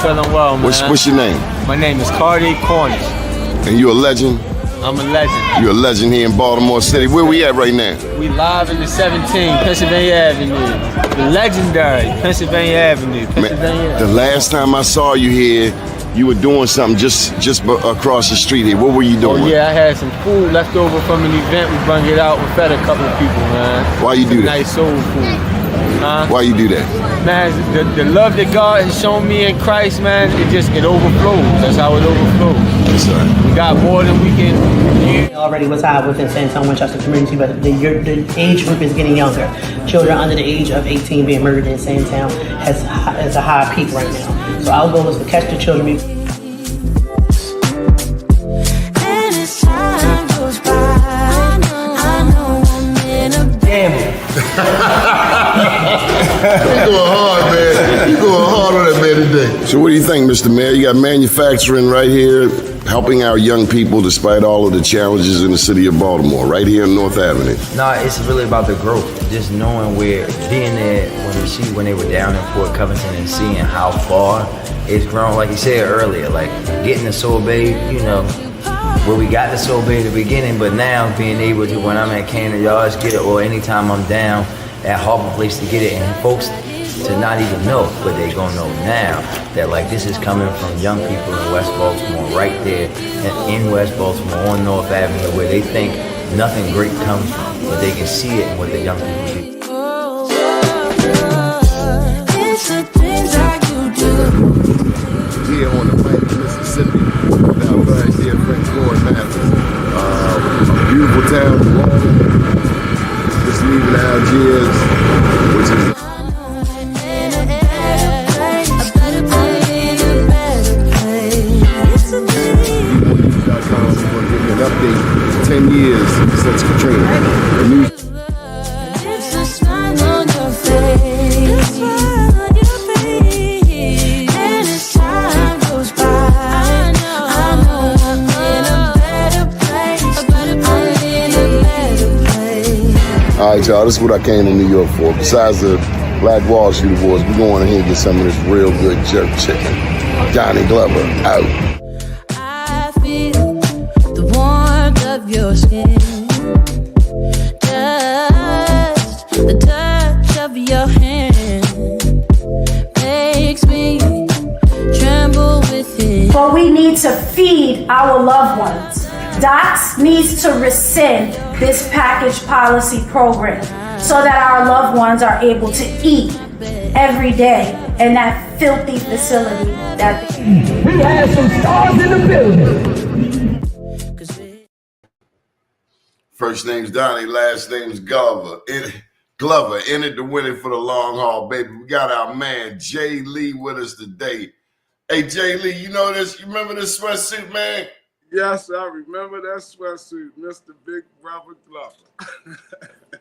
feeling well, man. What's your name? My name is Cardi Cornish. And you a legend? I'm a legend. You're a legend here in Baltimore City. Where we at right now? We live in the 17, Pennsylvania Avenue. The legendary Pennsylvania Avenue. Man, the last time I saw you here, you were doing something just across the street here. What were you doing? Oh yeah, I had some food left over from an event. We brung it out. We fed a couple of people, man. Why you do that? Nice soul food. Why you do that? Man, the love that God has shown me in Christ, man, it overflows. That's how it overflows. Yes, sir. We got more than we can use. Already was high within San Antonio Winchester community, but the age group is getting younger. Children under the age of 18 being murdered in San Antonio has a high peak right now. So our goal is to catch the children. You going hard, man. You going hard on that man today. So what do you think, Mr. Mayor? You got manufacturing right here, helping our young people despite all of the challenges in the city of Baltimore, right here on North Avenue. No, it's really about the growth. Just knowing where, being there when they were down in Fort Covington and seeing how far it's grown. Like you said earlier, like getting the Sorbet, you know, where we got the Sorbet at the beginning, but now being able to, when I'm at Canada Yards, get it, or anytime I'm down at Harbor Place to get it, and folks to not even know, but they gonna know now that like this is coming from young people in West Baltimore, right there in West Baltimore on North Avenue, where they think nothing great comes from, but they can see it in what the young people do. Here on the bank of Mississippi, with our very dear friend Floyd Mathis. A beautiful town of Baltimore, just leaving Algiers, which is an update 10 years since Katrina. All right, y'all, this is what I came to New York for. Besides the Black Wall Street Awards, we're going ahead and get some of this real good jerk chicken. Johnny Glover, out. I feel the warmth of your skin, just the touch of your hand makes me tremble within. But we need to feed our loved ones. DOTS needs to rescind this package policy program so that our loved ones are able to eat every day in that filthy facility that we have some stars in the building. First name's Doni, last name's Glover. Entered the winning for the long haul, baby. We got our man Jay Lee with us today. Hey, Jay Lee, you know this? You remember this sweatsuit, man? Yes, I remember that sweatsuit, Mr. Big Robert Glover.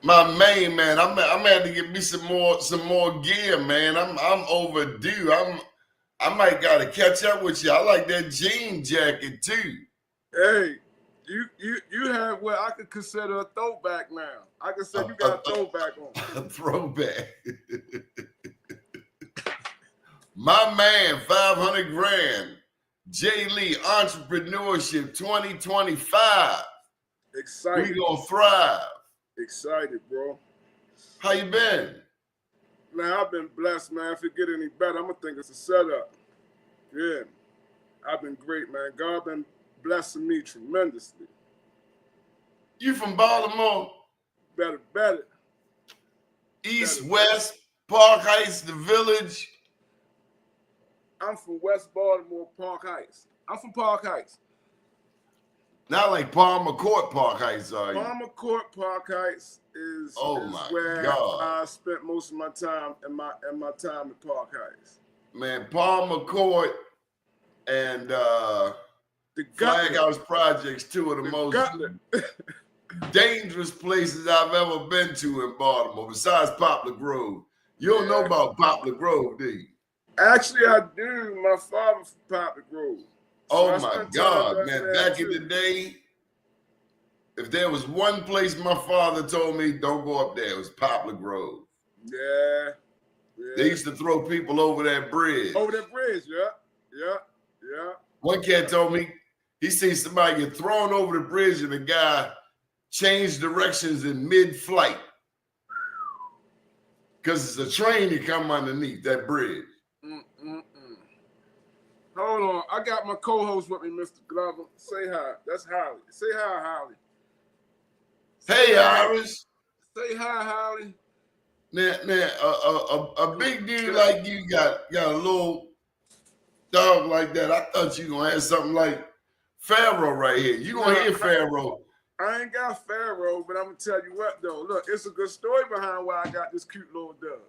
My main man, I'm had to get me some more gear, man. I'm overdue. I might gotta catch up with you. I like that jean jacket too. Hey, you have what I could consider a throwback now. I can say you got a throwback on. A throwback. My man, 500 grand. Jay Lee, Entrepreneurship 2025. Excited. We gonna thrive. Excited, bro. How you been? Man, I've been blessed, man. If it get any better, I'm gonna think it's a setup. Yeah. I've been great, man. God been blessing me tremendously. You from Baltimore? Better. East, West, Park Heights, the Village. I'm from West Baltimore, Park Heights. I'm from Park Heights. Not like Palmer Court, Park Heights, are you? Palmer Court, Park Heights is where God. I spent most of my time in my time at Park Heights. Man, Palmer Court and the Flag House Projects, two of the most dangerous places I've ever been to in Baltimore, besides Poplar Grove. You don't know about Poplar Grove, do you? Actually, I do. My father from Poplar Grove. Oh my God, man. Back in the day, if there was one place my father told me don't go up there, it was Poplar Grove. Yeah. They used to throw people over that bridge. Over that bridge, yeah. Yeah. One cat told me he seen somebody get thrown over the bridge and the guy changed directions in mid-flight because it's a train to come underneath that bridge. Hold on. I got my co-host with me, Mr. Glover. Say hi. That's Holly. Say hi, Holly. Hey, Iris. Say hi, Holly. Now, a big dude like you got a little dog like that. I thought you gonna have something like Pharaoh right here. You gonna hear Pharaoh. I ain't got Pharaoh, but I'm gonna tell you what though. Look, it's a good story behind why I got this cute little dog.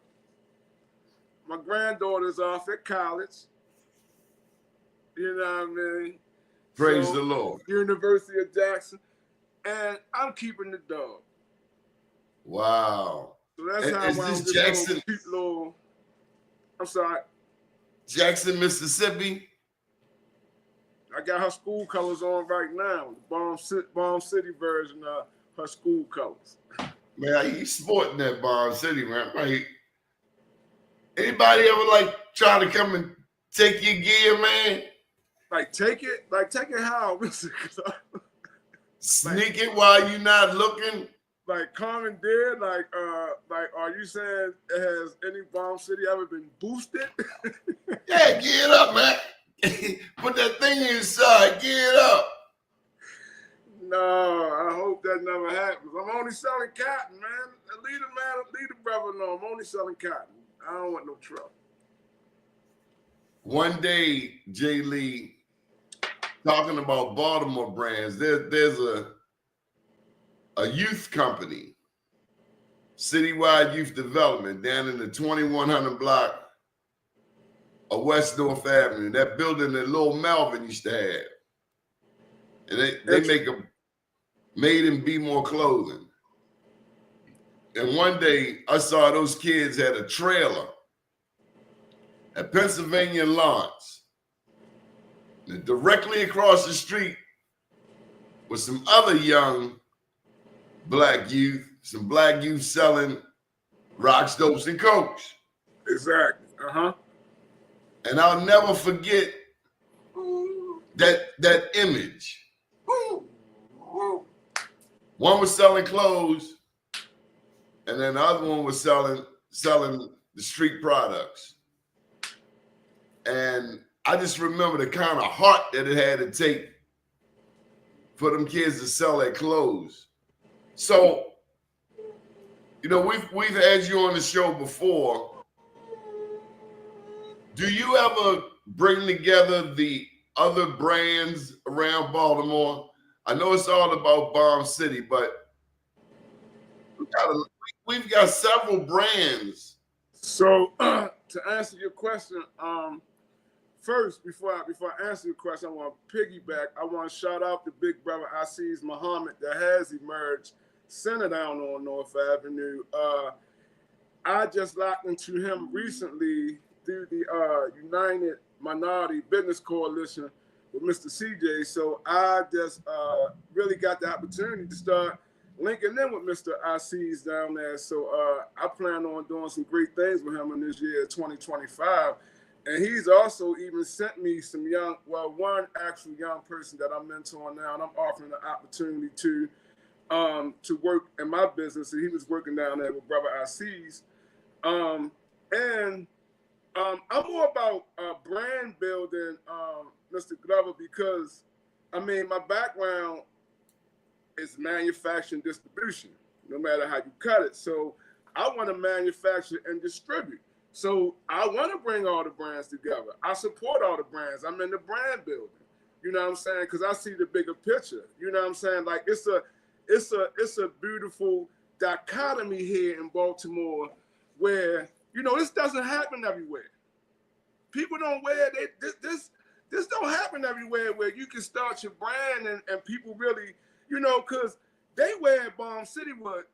My granddaughter's off at college. You know what I mean? Praise the Lord. University of Jackson. And I'm keeping the dog. Wow. So that's how is this Jackson? Little, I'm sorry. Jackson, Mississippi. I got her school colors on right now. The Bomb City version of her school colors. Man, you sporting that Bomb City, man. Right? Anybody ever like try to come and take your gear, man? Like take it how? Sneak it while you're not looking. Like commandeered, like are you saying has any Bomb City ever been boosted? Yeah, get up, man. Put that thing inside, get up. No, I hope that never happens. I'm only selling cotton, man. Leave the brother know I'm only selling cotton. I don't want no trouble. One day, Jay Lee, talking about Baltimore brands, there's a youth company, Citywide Youth Development, down in the 2100 block of West North Avenue. That building that Lil Melvin used to have. And they make a Made and Be More clothing. And one day I saw those kids had a trailer at Pennsylvania Lawrence. And directly across the street was some other young black youth, some black youth selling rocks, dopes, and cokes. Exactly. And I'll never forget that image. One was selling clothes, and then the other one was selling the street products. And I just remember the kind of heart that it had to take for them kids to sell their clothes. So, you know, we've had you on the show before. Do you ever bring together the other brands around Baltimore? I know it's all about Bomb City, but we've got several brands. So to answer your question, first, before I answer your question, I want to piggyback. I want to shout out the big brother Aziz Muhammad that has emerged, center down on North Avenue. I just locked into him recently through the United Minority Business Coalition with Mr. CJ. So I just really got the opportunity to start linking in with Mr. Aziz down there. So I plan on doing some great things with him in this year, 2025. And he's also even sent me some one actual young person that I'm mentoring now, and I'm offering an opportunity to work in my business. And he was working down there with Brother Aziz. I'm more about brand building, Mr. Glover, because, I mean, my background is manufacturing distribution, no matter how you cut it. So I want to manufacture and distribute. So I want to bring all the brands together. I support all the brands. I'm in the brand building. You know what I'm saying? Because I see the bigger picture. You know what I'm saying? Like it's a beautiful dichotomy here in Baltimore where, you know, this doesn't happen everywhere. People don't wear this don't happen everywhere where you can start your brand and people really, you know, because they wear Bomb City with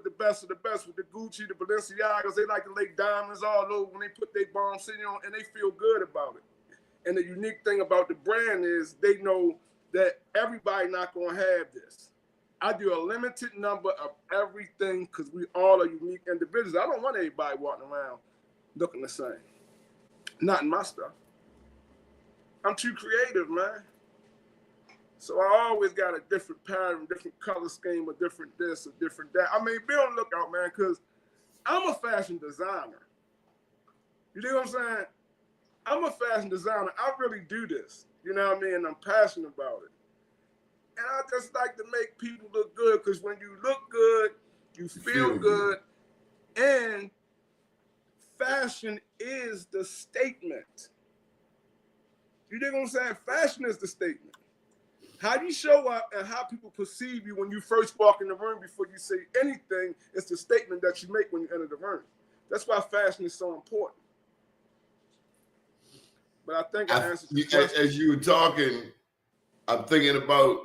the best of the best, with the Gucci, the Balenciagas. They like to lay diamonds all over when they put their Bomb City on, and they feel good about it. And the unique thing about the brand is they know that everybody not gonna have this. I do a limited number of everything because we all are unique individuals. I don't want everybody walking around looking the same. Not in my stuff. I'm too creative, man. So I always got a different pattern, different color scheme, a different this, a different that. I mean, be on the lookout, man, because I'm a fashion designer. You know what I'm saying? I'm a fashion designer. I really do this. You know what I mean? And I'm passionate about it. And I just like to make people look good, because when you look good, you feel good. And fashion is the statement. You know what I'm saying? Fashion is the statement. How you show up and how people perceive you when you first walk in the room before you say anything is the statement that you make when you enter the room. That's why fashion is so important. But I think I answered the question. As you were talking, I'm thinking about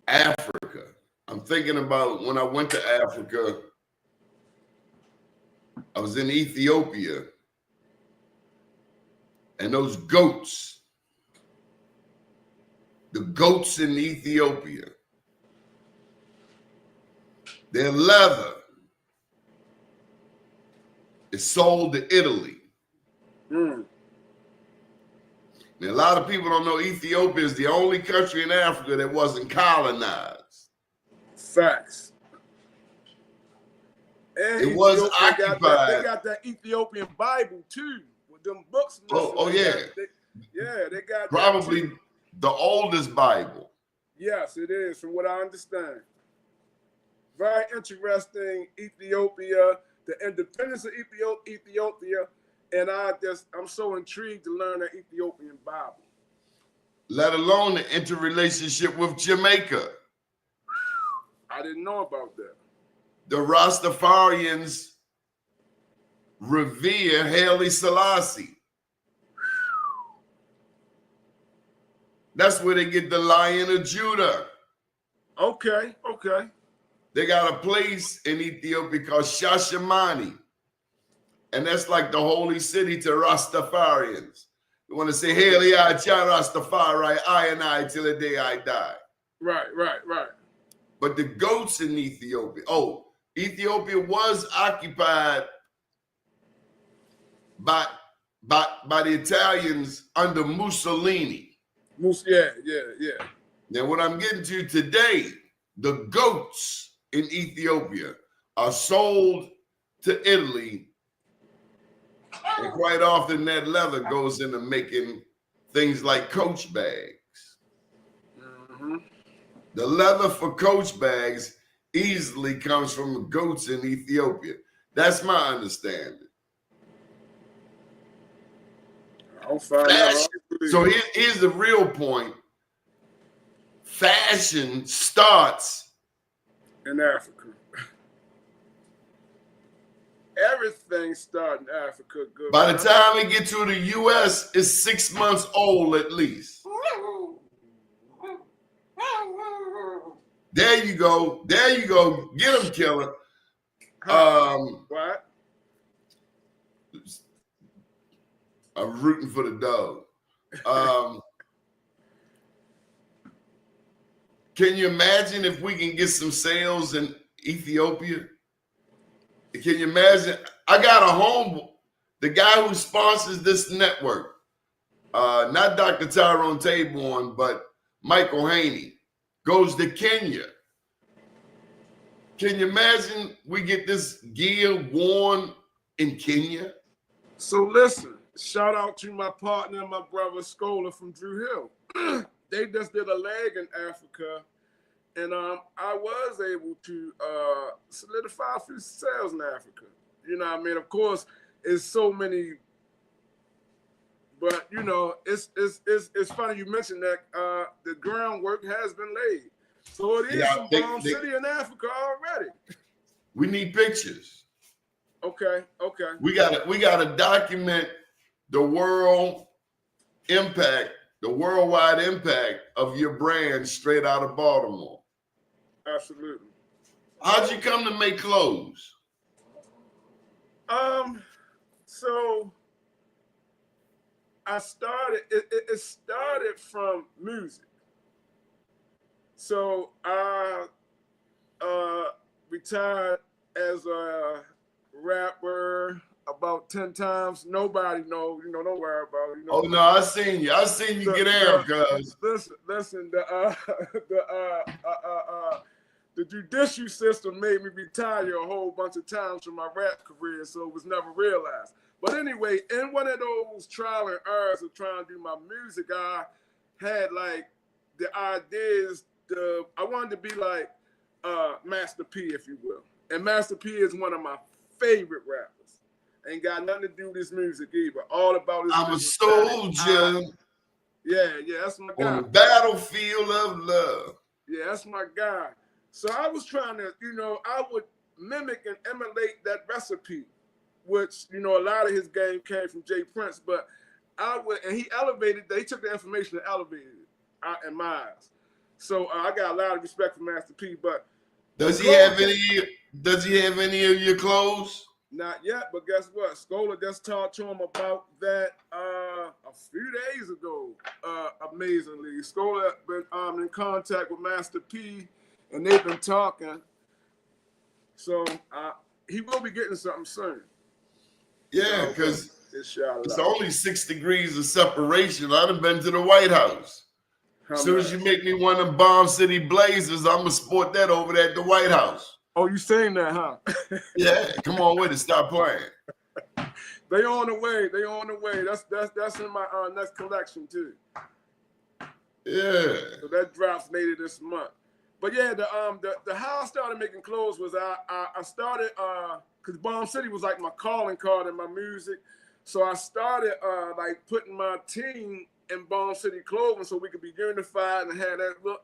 Africa. I'm thinking about when I went to Africa, I was in Ethiopia, and those goats, the goats in Ethiopia, their leather is sold to Italy. Now, a lot of people don't know Ethiopia is the only country in Africa that wasn't colonized. Facts. And it was occupied. They got that Ethiopian Bible too, with them books. Oh yeah. They got probably the oldest Bible. Yes, it is, from what I understand. Very interesting. Ethiopia, the independence of Ethiopia, and I'm so intrigued to learn the Ethiopian Bible. Let alone the interrelationship with Jamaica. I didn't know about that. The Rastafarians revere Haile Selassie. That's where they get the Lion of Judah. Okay. They got a place in Ethiopia called Shashamani. And that's like the holy city to Rastafarians. You want to say, Hail Yah Rastafari, I and I till the day I die. Right. But the goats in Ethiopia, Ethiopia was occupied by the Italians under Mussolini. Yeah. Now, what I'm getting to today, the goats in Ethiopia are sold to Italy, and quite often that leather goes into making things like Coach bags. Mm-hmm. The leather for Coach bags easily comes from the goats in Ethiopia. That's my understanding. I'll find out. So here's the real point. Fashion starts in Africa. Everything starts in Africa. Good. By the time it gets to the U.S., it's 6 months old at least. There you go. Get him, killer. What? I'm rooting for the dog. Can you imagine if we can get some sales in Ethiopia? Can you imagine? I got a home. The guy who sponsors this network, not Dr. Tyrone Taborn, but Michael Haney, goes to Kenya. Can you imagine we get this gear worn in Kenya? So listen, shout out to my partner and my brother Scholar from Drew Hill. They just did a leg in Africa, and I was able to solidify a few sales in Africa. You know what I mean? Of course, it's so many, but you know, it's funny you mentioned that the groundwork has been laid. So it is some bomb city in Africa already. We need pictures. Okay. We gotta document the worldwide impact of your brand straight out of Baltimore. Absolutely. How'd you come to make clothes? So I started. It started from music. So I retired as a rapper, about 10 times. Nobody know, don't worry about it. Oh no, I seen you. I seen you get out, cuz. Listen, the judicial system made me retire a whole bunch of times from my rap career, so it was never realized. But anyway, in one of those trial and errors of trying to do my music, I had like the ideas. I wanted to be like Master P, if you will. And Master P is one of my favorite rappers. Ain't got nothing to do with his music either. All about his I'm a soldier. Yeah, that's my guy. On the battlefield of love. Yeah, that's my guy. So I was trying to, I would mimic and emulate that recipe, which, a lot of his game came from Jay Prince, but and he elevated that. He took the information and elevated it in my eyes. So I got a lot of respect for Master P, but Does he have any of your clothes? Not yet, but guess what? Scola just talked to him about that a few days ago. Amazingly, Scola been in contact with Master P, and they've been talking. So he will be getting something soon. Yeah, because it's only 6 degrees of separation. I'd have been to the White House. As soon as you make me one of them Bomb City Blazers, I'm gonna sport that over there at the White House. Oh, you saying that, huh? Yeah, come on with it. Stop playing. They on the way. They on the way. That's in my next collection too. Yeah. So that drops later this month. But yeah, the how I started making clothes was I started because Bomb City was like my calling card in my music. So I started like putting my team in Bomb City clothing so we could be unified and have that look,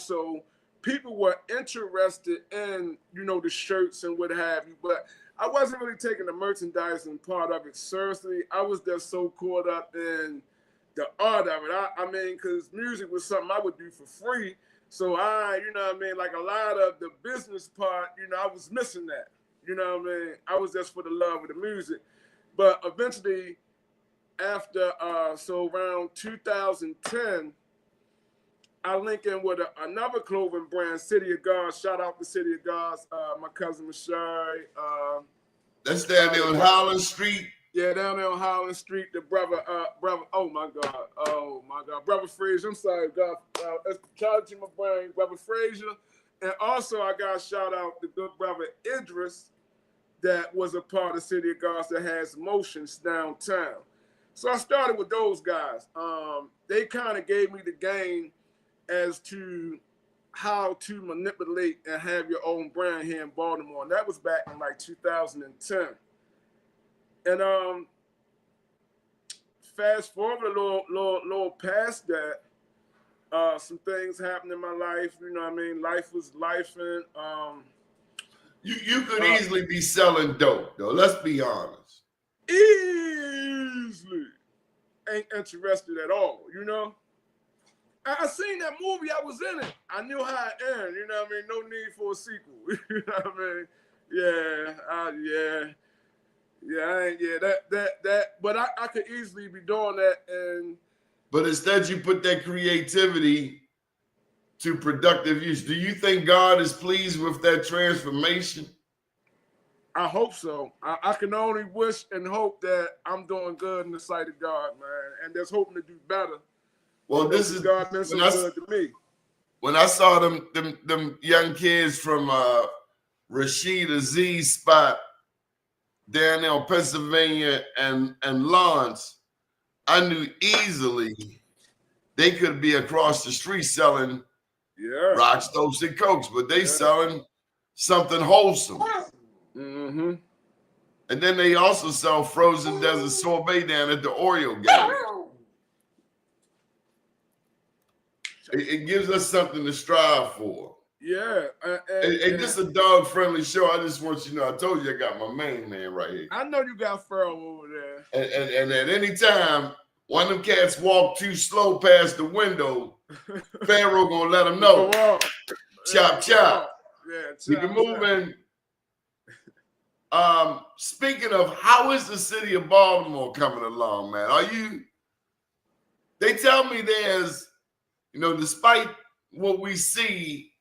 so people were interested in, the shirts and what have you, but I wasn't really taking the merchandising part of it seriously. I was just so caught up in the art of it. I mean, because music was something I would do for free. So like a lot of the business part, I was missing that. I was just for the love of the music. But eventually, after, so around 2010, I link in with another clothing brand, City of Gods. Shout out to City of Gods, my cousin Mashari. That's down there on Holland Street. Yeah, down there on Holland Street. The brother, oh my God, brother Frazier. I'm sorry, God. Shout out to my brain, brother Frazier. And also, I got to shout out the good brother Idris, that was a part of City of Gods that has motions downtown. So I started with those guys. They kind of gave me the game as to how to manipulate and have your own brand here in Baltimore. And that was back in like 2010. And fast forward a little past that, some things happened in my life. Life was life, and you could easily be selling dope, though. Let's be honest. Easily ain't interested at all. I seen that movie. I was in it. I knew how it ended. No need for a sequel. That. But I could easily be doing that. But instead, you put that creativity to productive use. Do you think God is pleased with that transformation? I hope so. I can only wish and hope that I'm doing good in the sight of God, man, and just hoping to do better. Well, this is God been so good to me. When I saw them young kids from Rashid Aziz spot down there in Pennsylvania and Lawrence, I knew easily they could be across the street selling rocks, dopes, and cokes, but they selling something wholesome. Mm-hmm. And then they also sell frozen desert sorbet down at the Oreo Gallery. It gives us something to strive for. Yeah. And this is a dog-friendly show. I just want you to know, I told you I got my main man right here. I know you got Pharaoh over there. And at any time, one of them cats walk too slow past the window, Pharaoh gonna let him know. Chop, chop. Yeah, Keep it moving. Speaking of, how is the city of Baltimore coming along, man? They tell me there's, despite what we see,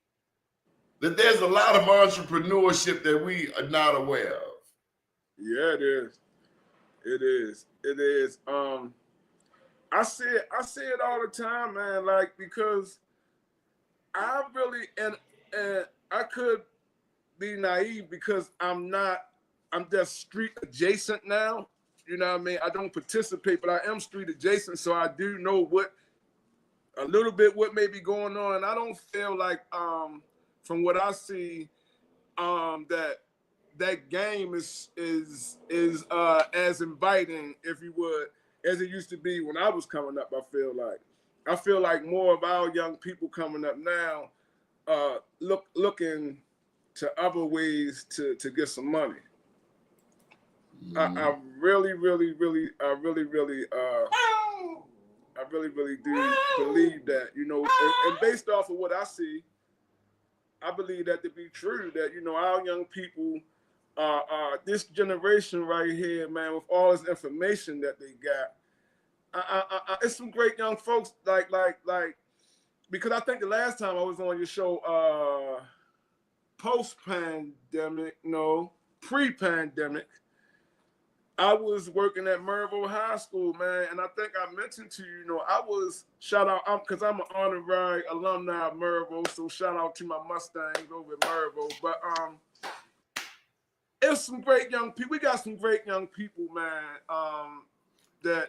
that there's a lot of entrepreneurship that we are not aware of. Yeah, it is. It is. It is. I see it all the time, man. Like, because I really and I could be naive because I'm just street adjacent now. You know what I mean? I don't participate, but I am street adjacent, so I do know a little bit what may be going on. And I don't feel like from what I see, that game is as inviting, if you would, as it used to be when I was coming up. I feel like more of our young people coming up now looking to other ways to get some money. I really do believe that, you know, and based off of what I see, I believe that to be true, that, you know, our young people, this generation right here, man, with all this information that they got, it's some great young folks, like, because I think the last time I was on your show, post-pandemic, no, pre-pandemic, I was working at Maryville High School, man, and I think I mentioned to you, you know, I was, shout out, because I'm an honorary alumni of Maryville, so shout out to my Mustangs over at Maryville. But it's some great young people. We got some great young people, man.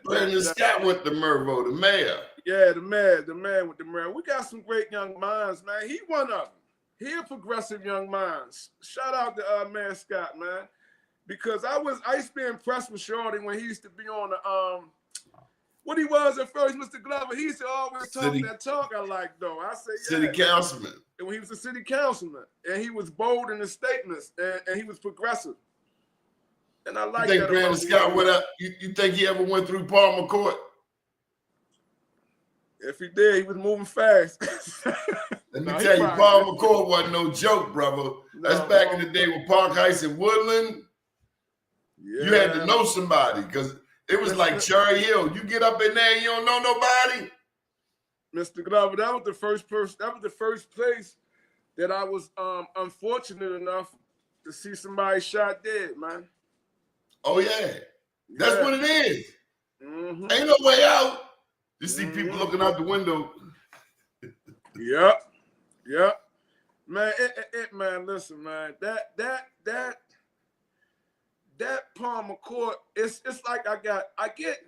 Brandon Scott went to Maryville, the mayor. Yeah, the man with the mayor. We got some great young minds, man. He one of them. He a progressive young mind. Shout out to Mayor Scott, man. Because I used to be impressed with Shorty when he used to be on the what he was at first, Mr. Glover. He used to always talk that talk I like, though. I say, yeah. City councilman. And when he was a city councilman, and he was bold in his statements, and he was progressive. And I like that. You think Brandon Scott went up? You think he ever went through Palmer Court? If he did, he was moving fast. Let me tell you, Palmer Court wasn't no joke, brother. That's back in the day with Park Heights and Woodland. Yeah. You had to know somebody, because it was like Cherry Hill. You get up in there and you don't know nobody. Mr. Glover, that was the first person. That was the first place that I was unfortunate enough to see somebody shot dead, man. Oh yeah, that's what it is. Mm-hmm. Ain't no way out. You see people looking out the window. Yep. Man, man, listen, man. That Palmer Court, it's like I get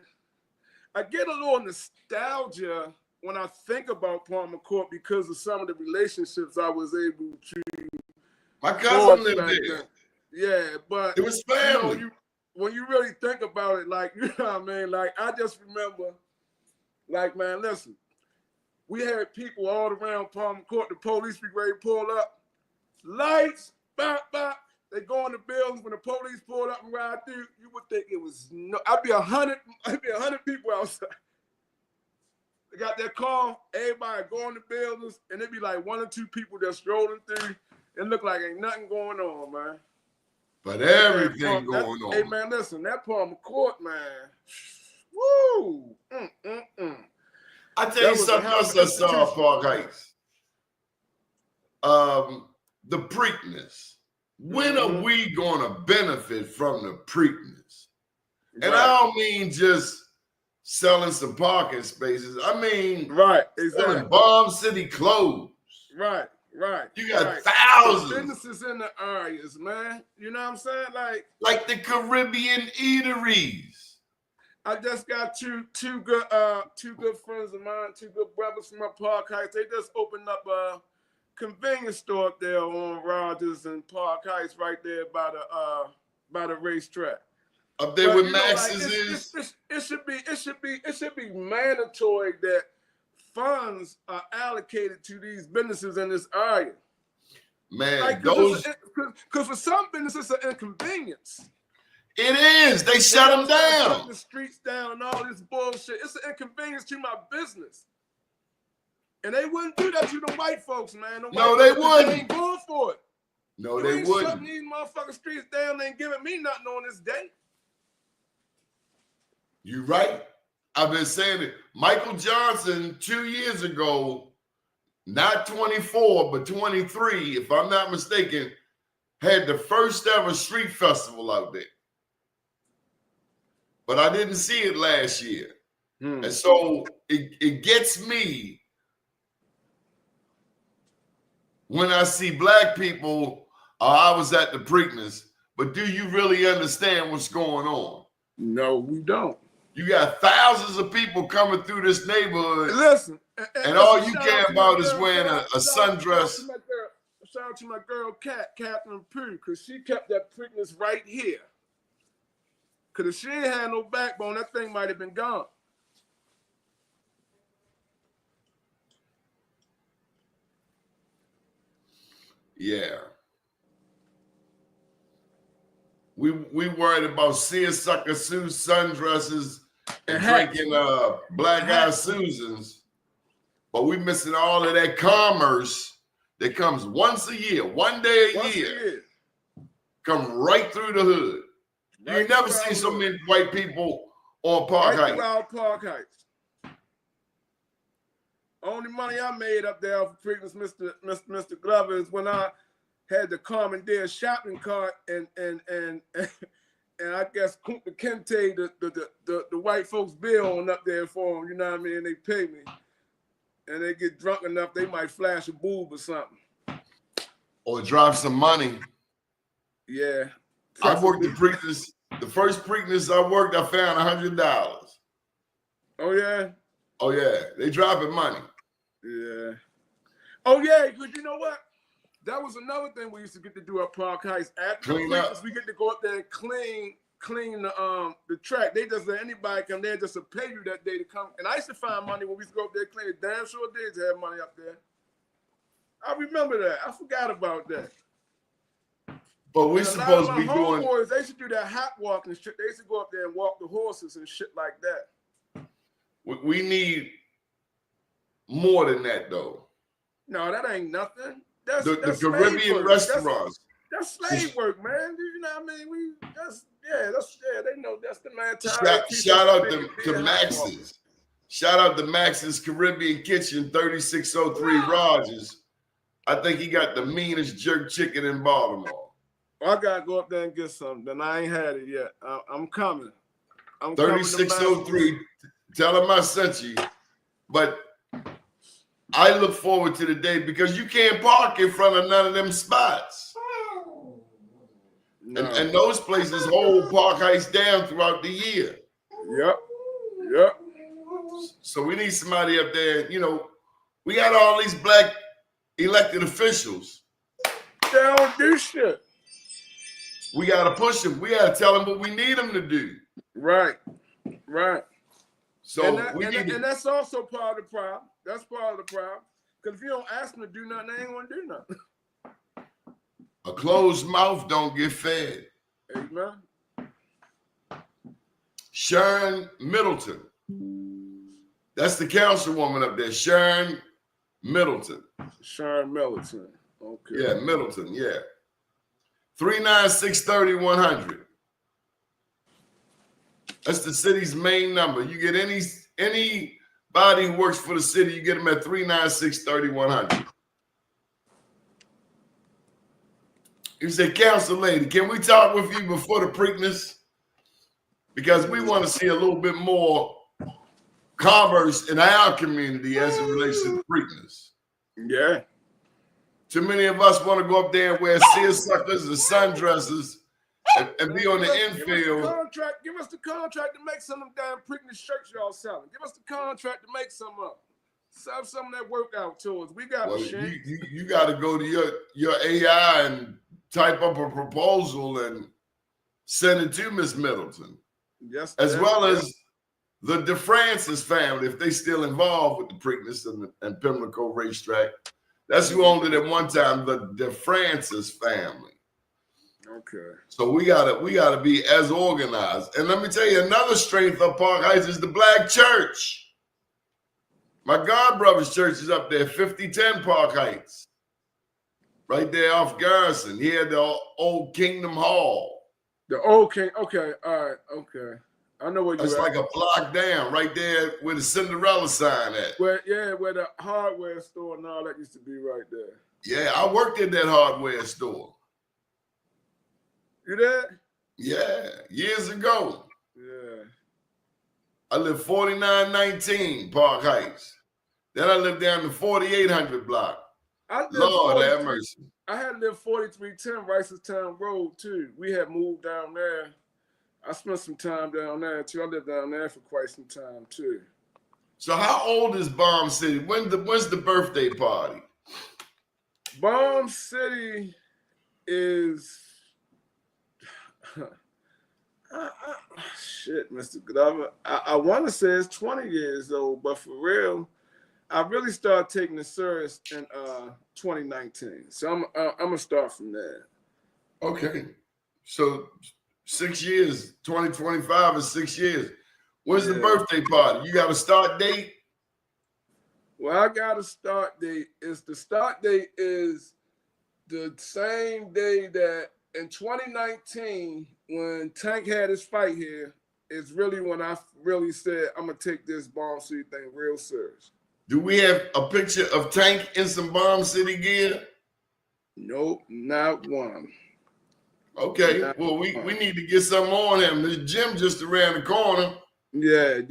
a little nostalgia when I think about Palmer Court because of some of the relationships I was able to. My cousin lived there. Yeah, but it was family. You know, when you really think about it, like, you know what I mean? Like, I just remember, like, man, listen, we had people all around Palmer Court. The police be ready to pull up. Lights, bop, bop. They go in the buildings. When the police pulled up and ride through, you would think it was I'd be 100 people outside. They got their car, everybody go in the buildings, and it'd be like 1 or 2 people just strolling through. It looked like ain't nothing going on, man. But everything going on. Hey, man, listen, that Palmer Court, man. Woo! I tell you something else I saw at Park Heights. The Preakness. When are we going to benefit from the Preakness? And I don't mean just selling some parking spaces. I mean, selling BOMBCITY clothes. Right. You got thousands. Businesses in the areas, man. You know what I'm saying? Like the Caribbean eateries. I just got two good friends of mine, 2 good brothers from my Park Heights. They just opened up a convenience store up there on Rogers and Park Heights, right there by the racetrack. Up there where Max's is. It should be mandatory that funds are allocated to these businesses in this area. Man, because for some businesses, it's an inconvenience. It is. They shut them down. Shut the streets down and all this bullshit. It's an inconvenience to my business. And they wouldn't do that to the white folks, man. No, they wouldn't. They ain't going for it. No, they wouldn't. Shutting these motherfucking streets down. They ain't giving me nothing on this day. You right. I've been saying it. Michael Johnson 2 years ago, not 24, but 23, if I'm not mistaken, had the first ever street festival out there. but I didn't see it last year. And so it gets me when I see black people, I was at the Preakness, but do you really understand what's going on? No, we don't. You got thousands of people coming through this neighborhood. Listen, and all you care about is wearing a sundress. Shout out to my girl, Catherine Pugh, because she kept that Preakness right here. Because if she ain't had no backbone, that thing might have been gone. Yeah. We worried about seersucker suits, sundresses, and drinking Black Eyed Susans, but we missing all of that commerce that comes once a year, one day a year. Come right through the hood. You ain't never seen so many white people on Park Heights. Right Park Heights. Only money I made up there for Preakness, Mr. Glover, is when I had the commandeer shopping cart and I guess Kunta Kinte, the white folks bill on up there for them, you know what I mean? And they pay me. And they get drunk enough, they might flash a boob or something. Or drop some money. Yeah. I worked the Preakness. The first Preakness I worked, I found $100. Oh, yeah? Oh, yeah. They dropping money. Yeah. Oh, yeah, because you know what? That was another thing we used to get to do at Park Heights. After the Preakness, we get to go up there and clean the track. They just let anybody come there just to pay you that day to come. And I used to find money when we used to go up there and clean. Damn sure did to have money up there. I remember that. I forgot about that. But we're supposed to be doing. Homeboys, they should do that hot walk and shit. They used to go up there and walk the horses and shit like that. We need more than that, though. No, that ain't nothing. That's the Caribbean work. restaurants. That's slave work, man. You know what I mean? They know that's the man. Shout out to Max's. Shout out to Max's Caribbean Kitchen, 3603 Rogers. I think he got the meanest jerk chicken in Baltimore. I gotta go up there and get something. I ain't had it yet. I'm coming. 3603. Tell him I sent you. But I look forward to the day because you can't park in front of none of them spots. No. And those places hold Park Heights down throughout the year. Yep. So we need somebody up there. You know, we got all these black elected officials. They don't do shit. We got to push them. We got to tell them what we need them to do. Right. So and that's also part of the problem. That's part of the problem. Because if you don't ask them to do nothing, they ain't going to do nothing. A closed mouth don't get fed. Amen. Sharon Middleton. That's the councilwoman up there. Sharon Middleton. Okay. Yeah, Middleton, yeah. 396-3100. That's the city's main number. You get anybody who works for the city, you get them at 396-3100. You say, Council Lady, can we talk with you before the Preakness? Because we want to see a little bit more commerce in our community as it relates to the Preakness. Yeah. Too many of us want to go up there and wear seersuckers and sundresses and be on the infield. Give us the contract to make some of them damn Preakness shirts y'all selling. Give us the contract to make some up. Sell some of that workout tours. We got machines. You got to go to your AI and type up a proposal and send it to Miss Middleton. Yes, as well as the DeFrancis family, if they still involved with the Preakness and Pimlico Racetrack. That's who owned it at one time, the DeFrancis family. Okay. So we gotta be as organized. And let me tell you, another strength of Park Heights is the Black Church. My God brother's church is up there, 5010 Park Heights. Right there off Garrison. He had the old Kingdom Hall. The old King. Okay, all right, okay. I know what you're It's like a block down, right there where the Cinderella sign at. Where the hardware store and all that used to be right there. Yeah, I worked in that hardware store. You did? Yeah, years ago. Yeah. I lived 4919 Park Heights. Then I lived down the 4800 block. I lived Lord have mercy. I had lived 4310 Ricestown Road too. We had moved down there. I spent some time down there too. I lived down there for quite some time too. So how old is Bomb City? When's the birthday party? Bomb City is shit, Mr. Glover. I want to say it's 20 years old, but for real, I really started taking it serious in 2019. So I'm gonna start from there. Okay, so 6 years. 2025 is 6 years. When's the birthday party? You got a start date? Well, I got a start date. The start date is the same day that in 2019, when Tank had his fight here, is really when I really said I'm gonna take this Bomb City thing real serious. Do we have a picture of Tank in some Bomb City gear? Nope, not one. Okay, well, we need to get something on him. The gym just around the corner. Yeah.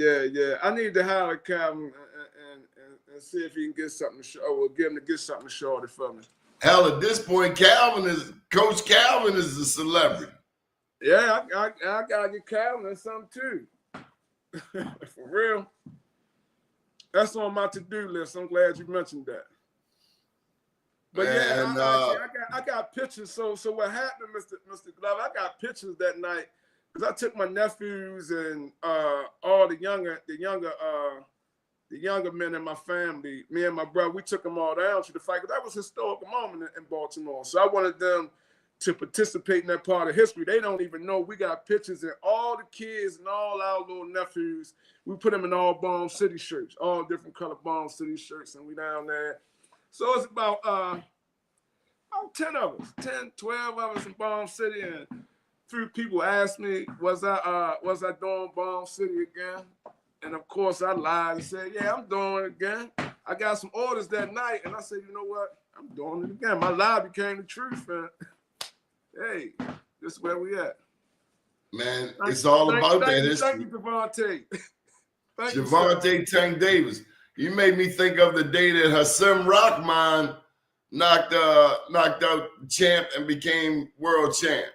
I need to hire Calvin and see if he can get something to show. Or get him to get something shorted for me. Hell, at this point, Coach Calvin is a celebrity. Yeah, I gotta get Calvin or something too. For real. That's on my to-do list. I'm glad you mentioned that. But and, I got pictures. So what happened, Mr. Glover? I got pictures that night because I took my nephews and all the younger men in my family. Me and my brother, we took them all down to the fight because that was a historical moment in Baltimore. So I wanted them to participate in that part of history. They don't even know we got pictures and all the kids and all our little nephews. We put them in all Bomb City shirts, all different color Bomb City shirts, and we down there. So it's about 10 of us, 10, 12 of us in Bomb City, and 3 people asked me, was I doing Bomb City again? And of course I lied and said, yeah, I'm doing it again. I got some orders that night, and I said, you know what? I'm doing it again. My lie became the truth, man. Hey, this is where we at. Man, it's all about that history. Thank you, Javante. Javante Tank Davis. You made me think of the day that Hassan Rahman knocked out champ and became world champ.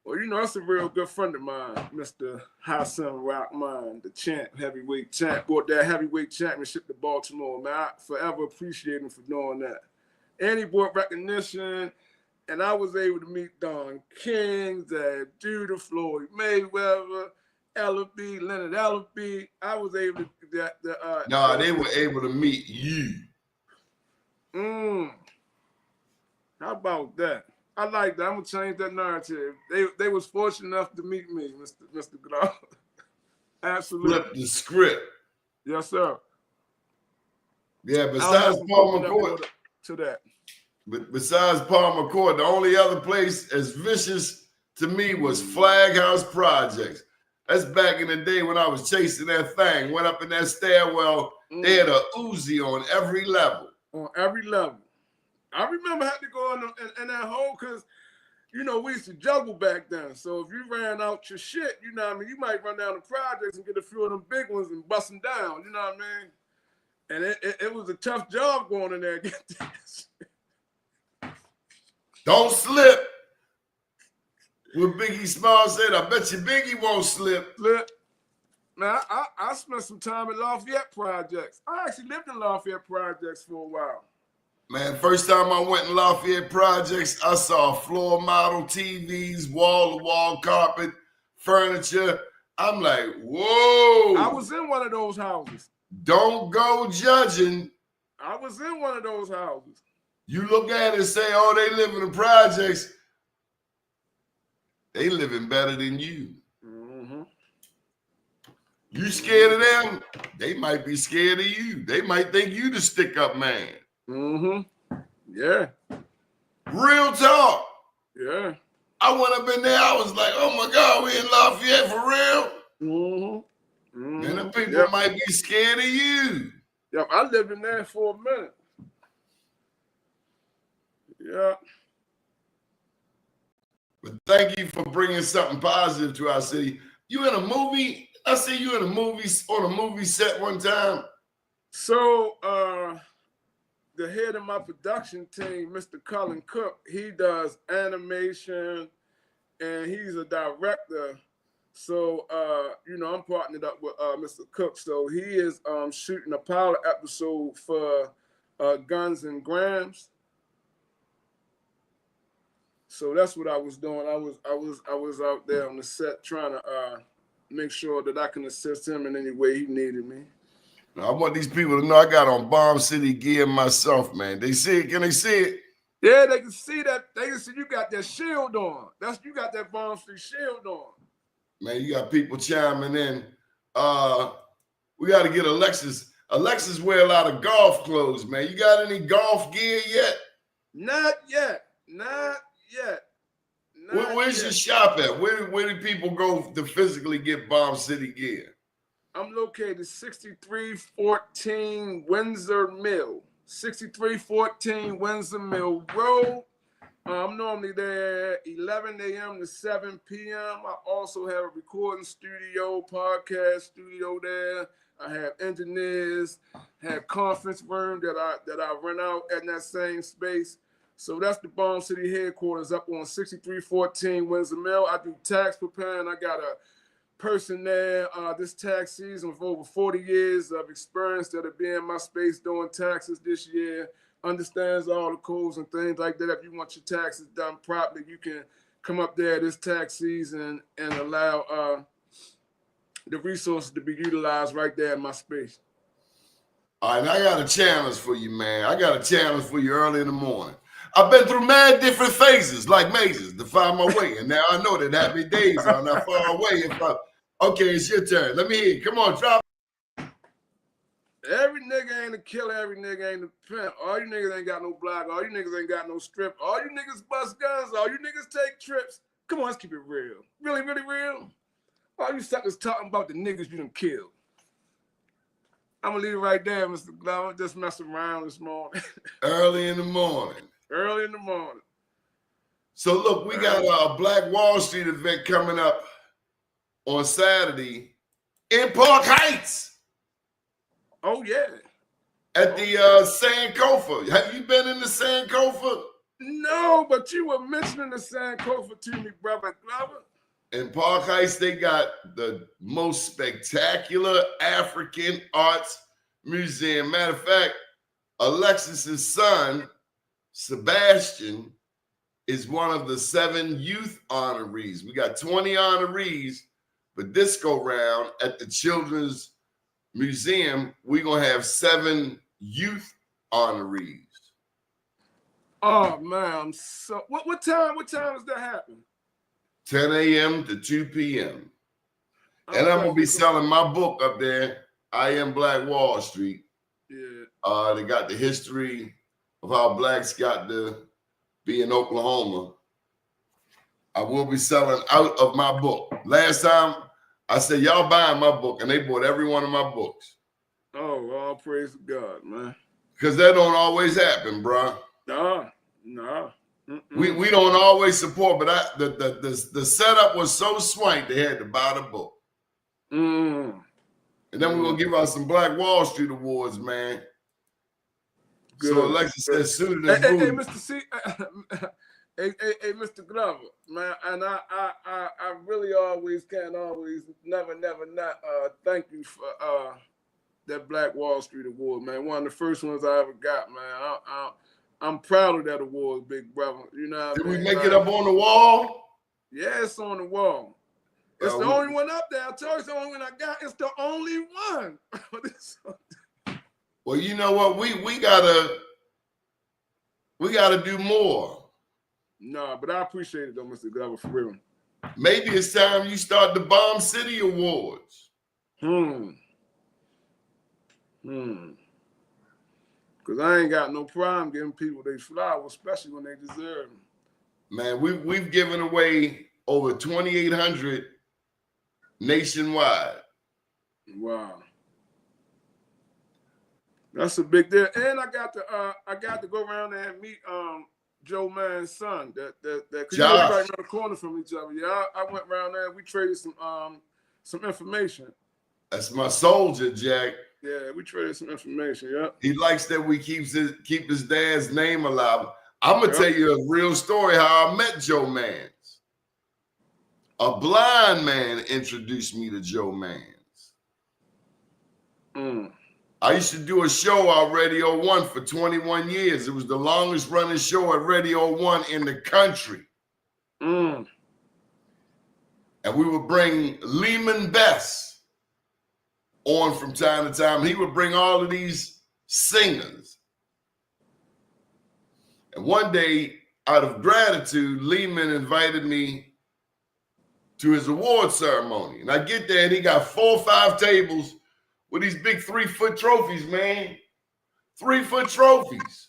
Well, you know, that's a real good friend of mine, Mr. Hassan Rahman, the champ, heavyweight champ. Brought that heavyweight championship to Baltimore, man. I forever appreciate him for doing that. And he brought recognition, and I was able to meet Don King, that Judah, Floyd Mayweather, LB, Leonard LB. I was able to they were able to meet you. How about that? I like that. I'm gonna change that narrative. They was fortunate enough to meet me, Mr. Glover. Absolutely. Flip the script. Yes, sir. Yeah, besides Paul McCoy. To that. But besides Paul McCoy, the only other place as vicious to me was Flag House Projects. That's back in the day when I was chasing that thing. Went up in that stairwell. They had a Uzi on every level. On every level. I remember having to go in that hole because, you know, we used to juggle back then. So if you ran out your shit, you know what I mean, you might run down the projects and get a few of them big ones and bust them down, you know what I mean? And it was a tough job going in there and get this. Don't slip. What Biggie Smalls said, I bet you Biggie won't slip. Man, I spent some time in Lafayette Projects. I actually lived in Lafayette Projects for a while. Man, first time I went in Lafayette Projects, I saw floor model TVs, wall-to-wall carpet, furniture. I'm like, whoa. I was in one of those houses. Don't go judging. I was in one of those houses. You look at it and say, oh, they live in the projects. They living better than you. Mm-hmm. You scared of them? They might be scared of you. They might think you the stick-up man. Mm-hmm. Yeah. Real talk. Yeah. I went up in there. I was like, oh, my God, we in Lafayette for real? Mm-hmm. Mm-hmm. And the people might be scared of you. Yep, I lived in there for a minute. Yeah. But thank you for bringing something positive to our city. You in a movie? I see you in a movie on a movie set one time. So the head of my production team, Mr. Cullen Cook, he does animation and he's a director. So you know, I'm partnered up with Mr. Cook. So he is shooting a pilot episode for Guns and Grams. So that's what I was doing. I was out there on the set trying to make sure that I can assist him in any way he needed me. I want these people to know I got on Bomb City gear myself, man. They see it? Can they see it? Yeah, they can see that. They can see you got that shield on. You got that Bomb City shield on. Man, you got people chiming in. We got to get Alexis. Alexis wear a lot of golf clothes, man. You got any golf gear yet? Not yet. Not yet. Where's your shop at? Where do people go to physically get Bomb City gear? I'm located 6314 Windsor Mill. 6314 Windsor Mill Road. I'm normally there 11 a.m. to 7 p.m. I also have a recording studio, podcast studio there. I have engineers, have conference room that I rent out at that same space. So that's the Bomb City headquarters up on 6314 Windsor Mill. I do tax preparing. I got a person there this tax season with over 40 years of experience that'll be in my space doing taxes this year, understands all the codes and things like that. If you want your taxes done properly, you can come up there this tax season and allow the resources to be utilized right there in my space. All right, I got a challenge for you, man. I got a challenge for you early in the morning. I've been through mad different phases, like mazes, to find my way. And now I know that happy days are not far away. Okay, it's your turn. Let me hear you. Come on, drop. Every nigga ain't a killer. Every nigga ain't a pimp. All you niggas ain't got no block. All you niggas ain't got no strip. All you niggas bust guns. All you niggas take trips. Come on, let's keep it real. Really, really real. All you suckers talking about the niggas you done killed. I'm gonna leave it right there, Mr. Glover. Just messing around this morning. Early in the morning. Early in the morning. So look, we got a Black Wall Street event coming up on Saturday in Park Heights. Oh yeah. At the Sankofa. Have you been in the Sankofa? No, but you were mentioning the Sankofa to me, brother Glover. In Park Heights, they got the most spectacular African arts museum. Matter of fact, Alexis's son, Sebastian, is one of the 7 youth honorees. We got 20 honorees, but this go round at the Children's Museum, we're gonna have 7 youth honorees. Oh man, so what time does that happen? 10 a.m. to 2 p.m. And I'm gonna be selling my book up there. I Am Black Wall Street. Yeah. They got the history of how blacks got to be in Oklahoma. I will be selling out of my book. Last time I said, y'all buying my book, and they bought every one of my books. Oh, all praise to God, man. Because that don't always happen, bro. No. We don't always support, but the setup was so swank they had to buy the book. And then we're gonna give out some Black Wall Street awards, man. Good. So Alexis says, suited as hey, Mr. C, hey, Mr. Glover, man, and I really always never not thank you for that Black Wall Street award, man. One of the first ones I ever got, man. I'm proud of that award, big brother. You know what I mean? Did we make it up on the wall? Yeah, it's on the wall. It's the only one up there. I told you it's the only one I got. It's the only one. Well, you know what? We gotta do more. No, but I appreciate it though, Mr. Glover, for real. Maybe it's time you start the Bomb City Awards. Because I ain't got no problem giving people their flowers, especially when they deserve them. Man, we've given away over 2,800 nationwide. Wow. That's a big deal. And I got to go around there and meet Joe Mann's son. That cause you live right around the corner from each other. Yeah, I went around there. We traded some some information. That's my soldier, Jack. Yeah, we traded some information. Yeah. He likes that we keep his dad's name alive. I'm gonna Yep. tell you a real story how I met Joe Mans. A blind man introduced me to Joe Mans. I used to do a show on Radio 1 for 21 years. It was the longest running show at Radio 1 in the country. And we would bring Lehman Bess on from time to time. He would bring all of these singers. And one day, out of gratitude, Lehman invited me to his award ceremony. And I get there and he got 4 or 5 tables with these big 3-foot trophies, man. 3-foot trophies.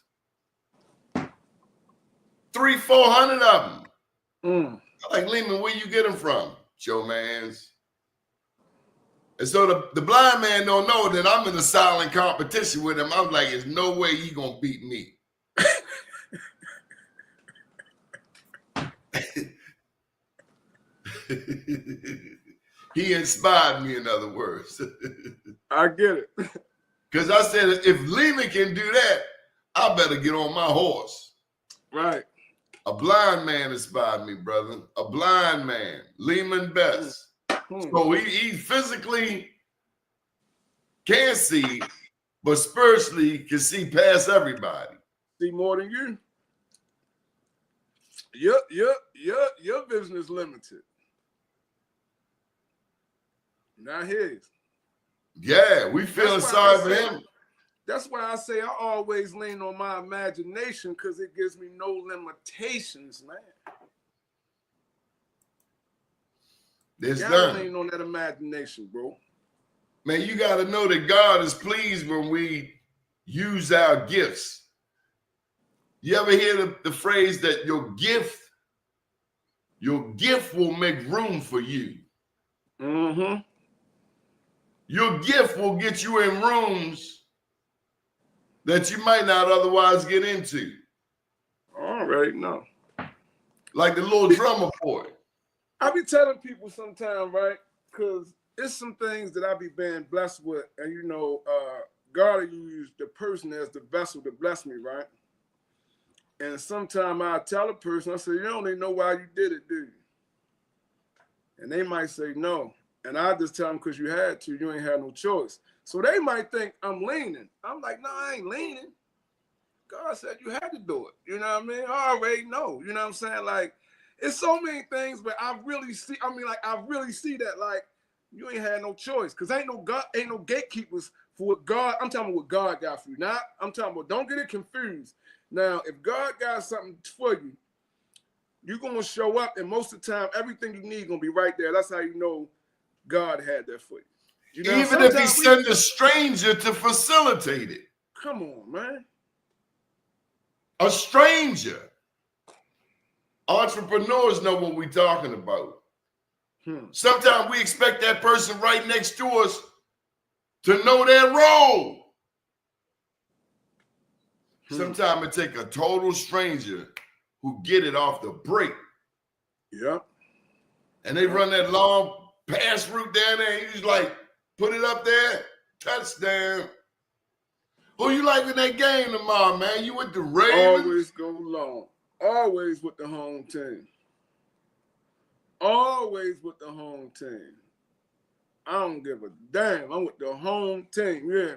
300-400 of them. I'm like, Lehman, where you get them from? Joe Mans. And so the blind man don't know that I'm in a silent competition with him. I'm like, there's no way he gonna beat me. He inspired me, in other words. I get it. Because I said, if Lehman can do that, I better get on my horse. Right. A blind man inspired me, brother. A blind man, Lehman Bess. So he physically can't see, but spiritually can see past everybody. See more than you. Your vision is limited. Not his. Yeah, we feeling sorry for him. That's why I say I always lean on my imagination, because it gives me no limitations, man. There's gotta none. lean on that imagination, bro. Man, you got to know that God is pleased when we use our gifts. You ever hear the phrase that your gift will make room for you? Your gift will get you in rooms that you might not otherwise get into. All right, no. Like the little drummer boy. I be telling people sometimes, right? Because it's some things that I be being blessed with, and you know, God will use the person as the vessel to bless me, right? And sometimes I tell a person, I say, you don't even know why you did it, do you? And they might say no. And I just tell them, because you had to, you ain't had no choice. So they might think I'm leaning. I'm like, no, I ain't leaning. God said you had to do it. You know what I mean? I already know. You know what I'm saying? Like, it's so many things, but I really see that, like, you ain't had no choice. Because ain't no gatekeepers for what God, I'm talking about what God got for you. Now, I'm talking about, don't get it confused. Now, if God got something for you, you're going to show up, and most of the time, everything you need going to be right there. That's how you know God had that for you. You know, even if he sent a stranger to facilitate it. Come on, man. A stranger. Entrepreneurs know what we're talking about. Sometimes we expect that person right next to us to know their role. Sometimes it takes a total stranger who get it off the break. Yep. And they run that long pass route down there. And he's like, put it up there, touchdown. Who you like in that game tomorrow, man? You with the Ravens? Always go long. Always with the home team. Always with the home team. I don't give a damn. I'm with the home team. Yeah.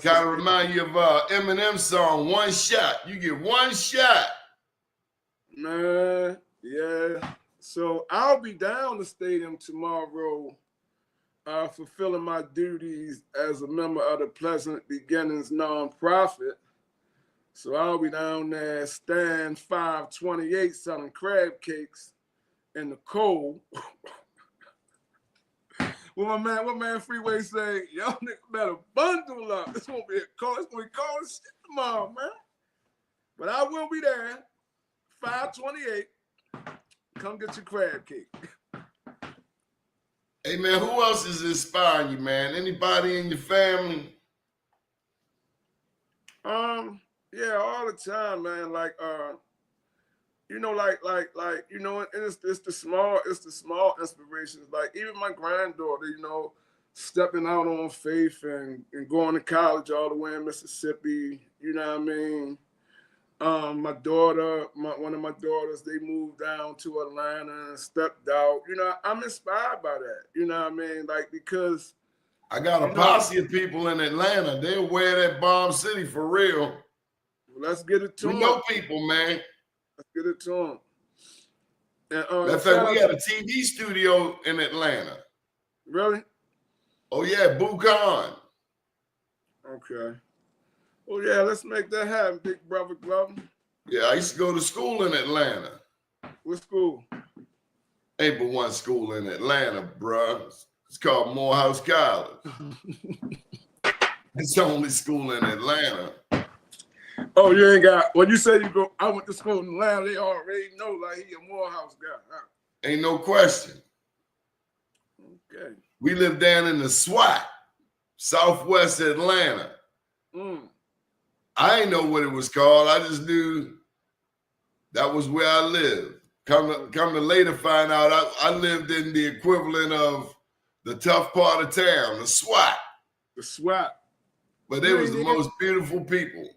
Kind of remind you of Eminem's song, One Shot. You get one shot. Man, yeah. So I'll be down the stadium tomorrow, fulfilling my duties as a member of the Pleasant Beginnings nonprofit. So I'll be down there, stand 528, selling crab cakes in the cold. What my man Freeway say, y'all niggas better bundle up. It's gonna be cold shit tomorrow, man. But I will be there, 528. Come get your crab cake. Hey man, who else is inspiring you, man? Anybody in your family? Yeah, all the time, man. Like you know, you know, and it's the small inspirations. Like even my granddaughter, you know, stepping out on faith and going to college all the way in Mississippi. You know what I mean? My daughter, one of my daughters, they moved down to Atlanta and stepped out. You know, I'm inspired by that. You know what I mean? Like because I got a posse of people in Atlanta. They'll wear that Bomb City for real. Let's get it to We them. know people, man. Let's get it to them. And, Matter of fact, we got a TV studio in Atlanta. Really? Oh yeah, Buchan. Okay. Oh yeah, let's make that happen, big brother Glover. Yeah, I used to go to school in Atlanta. What school? Ain't but one school in Atlanta, bruh. It's called Morehouse College. It's the only school in Atlanta. Oh, you ain't got. When you say you go, I went to school in Atlanta. They already know like he a Morehouse guy. Huh? Ain't no question. Okay. We live down in the SWAT, Southwest Atlanta. I ain't know what it was called. I just knew that was where I lived. Come to later find out I lived in the equivalent of the tough part of town, the SWAT. The SWAT. But they was the most beautiful people.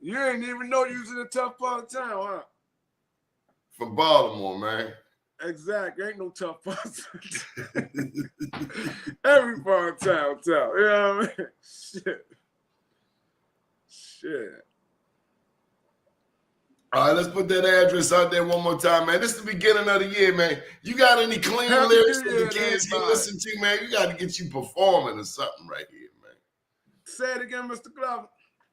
You ain't even know you was in the tough part of town, huh? From Baltimore, man. Exactly. Ain't no tough part of town. Every part of town. You know what I mean? Shit. All right, let's put that address out there one more time, man. This is the beginning of the year, man. You got any clean Happy lyrics New that the Year, kids can everybody. listen to, man? You got to get you performing or something right here, man. Say it again, Mr. Glover.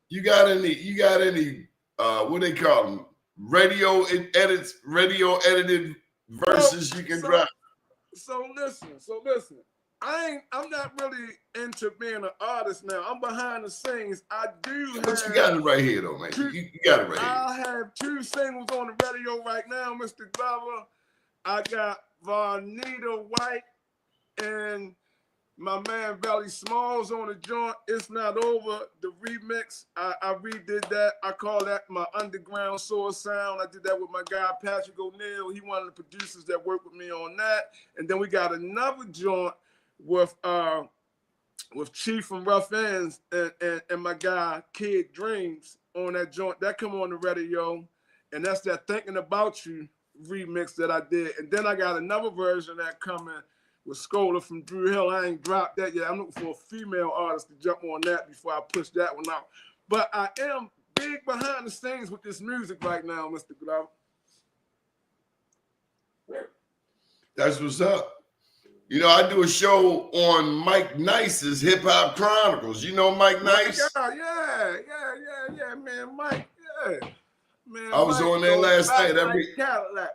You got any what they call them? Radio edited verses you can drop. So listen. I'm not really into being an artist now. I'm behind the scenes. I do have. But you got it right here, though, man. You got it right here. I have 2 singles on the radio right now, Mr. Glover. I got Varnita White and my man Valley Smalls on the joint. It's Not Over, the remix. I redid that. I call that my underground soul sound. I did that with my guy Patrick O'Neal. He one of the producers that worked with me on that. And then we got another joint with Chief from Rough Ends and my guy Kid Dreams on that joint. That come on the radio. And that's that Thinking About You remix that I did. And then I got another version that coming with Scholar from Drew Hill. I ain't dropped that yet. I'm looking for a female artist to jump on that before I push that one out. But I am big behind the scenes with this music right now, Mr. Glover. That's what's up. You know, I do a show on Mike Nice's Hip Hop Chronicles. You know Mike Nice? Yeah, man, Mike, yeah. Man, I was Mike on there last night. Cadillac.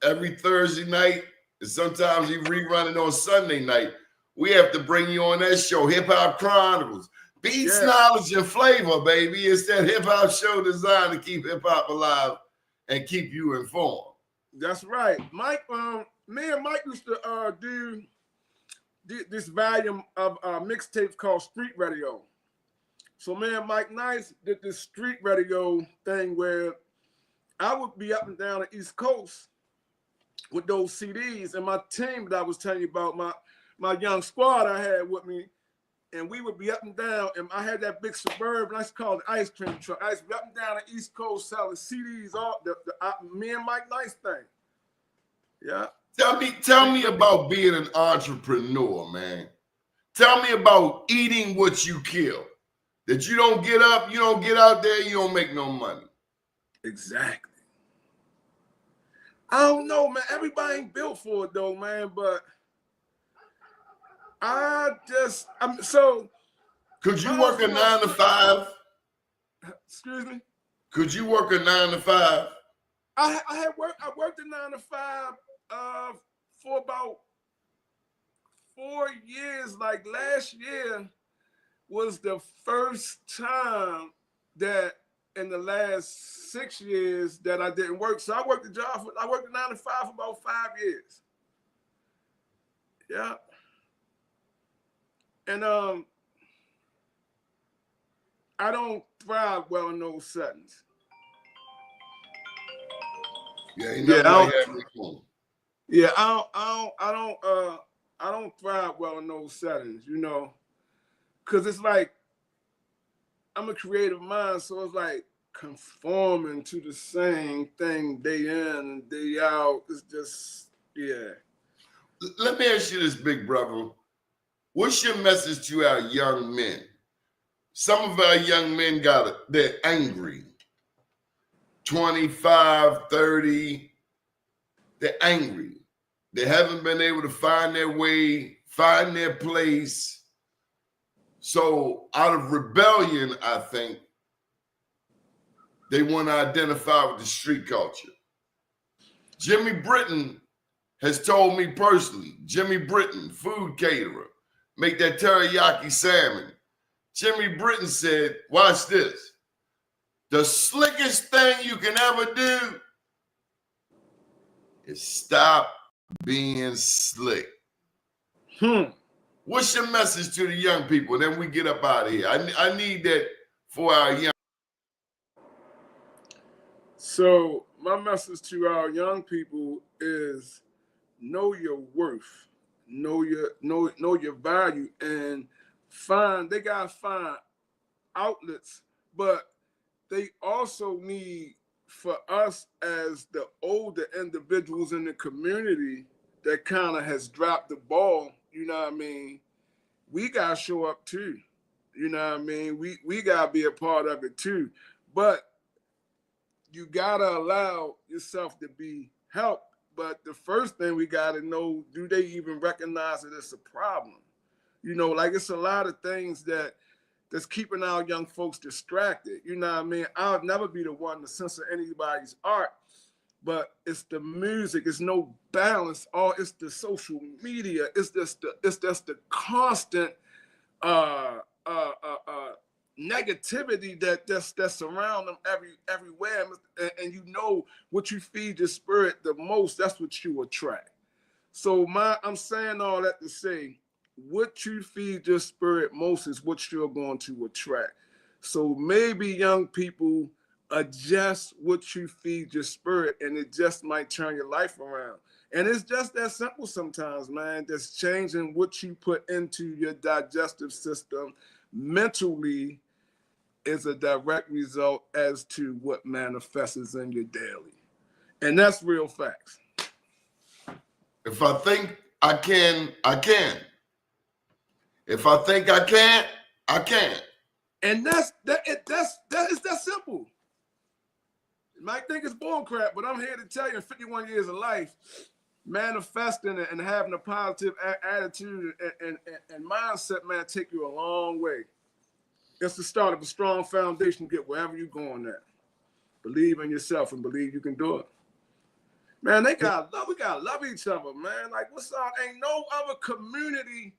Every Thursday night, and sometimes he rerunning on Sunday night. We have to bring you on that show, Hip Hop Chronicles. Beats, knowledge, and flavor, baby. It's that hip hop show designed to keep hip hop alive and keep you informed. That's right. Mike, me and Mike used to do this volume of mixtapes called Street Radio. So me and Mike Nice did this street radio thing where I would be up and down the East Coast with those CDs, and my team that I was telling you about, my young squad I had with me, and we would be up and down, and I had that big Suburban, I used to call it the ice cream truck. I used to be up and down the East Coast selling CDs, all me and Mike Nice thing. Yeah. Tell me about being an entrepreneur, man. Tell me about eating what you kill. That you don't get up, you don't get out there, you don't make no money. Exactly. I don't know, man. Everybody ain't built for it though, man. But so. Could you work a 9 to 5? Excuse me? Could you work a 9 to 5? I worked a 9 to 5 for about 4 years. Like last year was the first time that in the last 6 years that I didn't work. So I worked a 9 to 5 for about 5 years. Yeah. And I don't thrive well in those settings. Yeah, ain't Yeah, nothing like having fun. yeah, I don't thrive well in those settings, you know, because it's like I'm a creative mind, so it's like conforming to the same thing day in and day out. It's just, yeah. Let me ask you this, big brother. What's your message to our young men? Some of our young men they're angry. 25, 30, they're angry. They haven't been able to find their way, find their place. So out of rebellion, I think, they want to identify with the street culture. Jimmy Britton has told me personally, Jimmy Britton, food caterer, make that teriyaki salmon. Jimmy Britton said, watch this. The slickest thing you can ever do is stop being slick. What's your message to the young people? Then we get up out of here. I need that for our young. So my message to our young people is know your worth, know your value, and they gotta find outlets, but they also need for us as the older individuals in the community that kind of has dropped the ball, you know what I mean? We gotta show up too. You know what I mean? We gotta be a part of it too. But you gotta allow yourself to be helped. But the first thing we gotta know, do they even recognize that it's a problem? You know, like it's a lot of things that's keeping our young folks distracted. You know what I mean? I'll never be the one to censor anybody's art, but it's the music. It's no balance. It's the social media. It's just the constant negativity that's around them everywhere. And you know what you feed your spirit the most, that's what you attract. So I'm saying all that to say, what you feed your spirit most is what you're going to attract. So maybe young people adjust what you feed your spirit, and it just might turn your life around. And it's just that simple sometimes, man. Just changing what you put into your digestive system mentally is a direct result as to what manifests in your daily. And that's real facts. If I think I can, I can. If I think I can't, I can't. And that's that simple. You might think it's bullcrap, but I'm here to tell you in 51 years of life, manifesting and having a positive attitude and mindset, man, take you a long way. It's the start of a strong foundation to get wherever you're going at. Believe in yourself and believe you can do it. Man, we gotta love each other, man. Like, what's up? Ain't no other community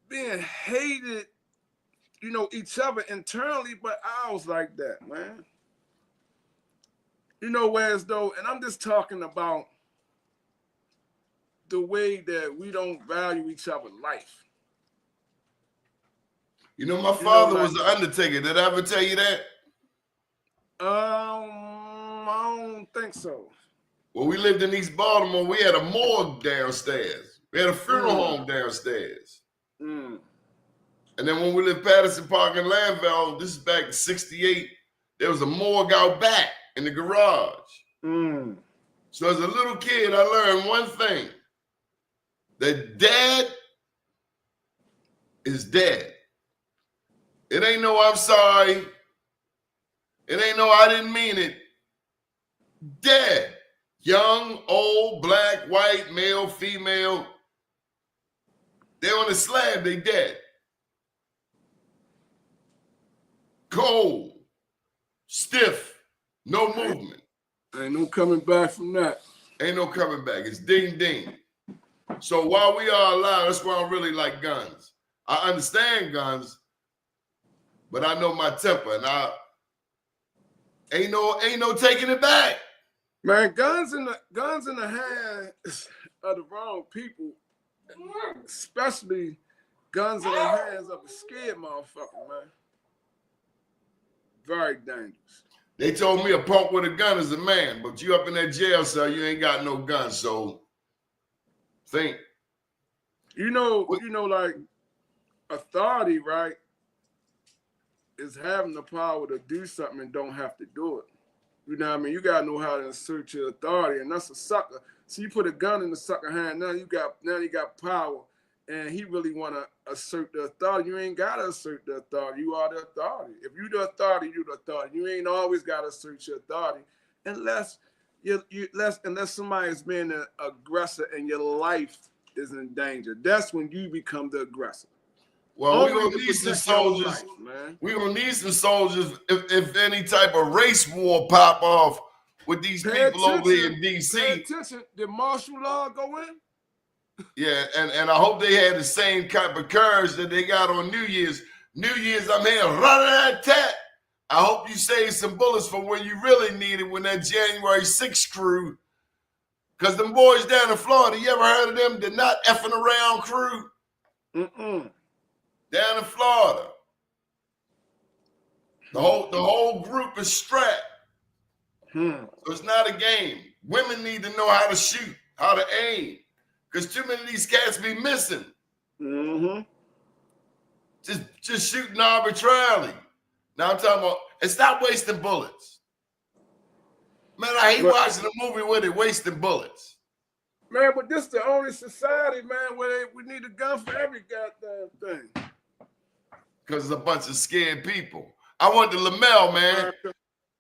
being hated, you know, each other internally, but ours like that, man. You know, whereas though, and I'm just talking about the way that we don't value each other's life. You know, my father was an undertaker. Did I ever tell you that? I don't think so. When we lived in East Baltimore, we had a morgue downstairs. We had a funeral home downstairs. And then when we lived Patterson Park in Landville, this is back in '68, there was a morgue out back in the garage. So as a little kid, I learned one thing. That dad is dead. It ain't no I'm sorry. It ain't no I didn't mean it. Dead. Young, old, black, white, male, female. They're on the slab, they dead. Cold. Stiff. No movement. Ain't no coming back from that. Ain't no coming back. It's ding ding. So while we are alive, that's why I really like guns. I understand guns, but I know my temper, and I ain't no taking it back. Man, guns in the hands of the wrong people, especially guns in the hands of a scared motherfucker, man. Very dangerous. They told me a punk with a gun is a man, but you up in that jail cell, you ain't got no gun. So think. You know, like authority, right, is having the power to do something and don't have to do it. You know what I mean? You gotta know how to assert your authority, and that's a sucker. So you put a gun in the sucker hand, now you got power, and he really wanna assert the authority. You ain't gotta assert the authority. You are the authority. If you the authority, you the authority. You ain't always gotta assert your authority unless unless somebody is being an aggressor and your life is in danger. That's when you become the aggressor. Well, we're gonna need some soldiers, man. We're gonna need some soldiers if any type of race war pop off with these people over here in DC. Pay attention. Did martial law go in? Yeah, and I hope they had the same type of courage that they got on New Year's. New Year's, I'm here, rat-a-tat-tat. I hope you saved some bullets for when you really need it, when that January 6th crew. Because them boys down in Florida, you ever heard of them? They're not effing around crew. Down in Florida. The whole group is strapped. So it's not a game. Women need to know how to shoot, how to aim. Because too many of these cats be missing. Just shooting arbitrarily. Now I'm talking about, and stop wasting bullets. Man, I hate watching a movie where they're wasting bullets. Man, but this is the only society, man, where we need a gun for every goddamn thing. Because it's a bunch of scared people. I went to Lamel, man.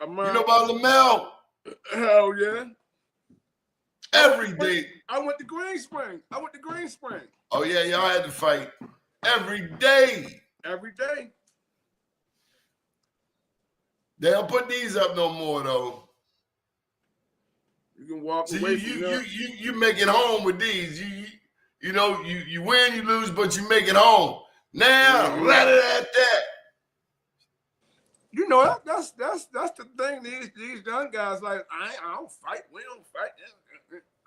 America. You know about Lamel? Hell yeah. Every day. I went to Green Spring. Oh, yeah, y'all had to fight. Every day. Every day. They don't put these up no more, though. You can walk so away you make it home with these. You know, you win, you lose, but you make it home. Now, rat-a-tat-tat. You know, that's the thing. These young guys like, I don't fight. We don't fight.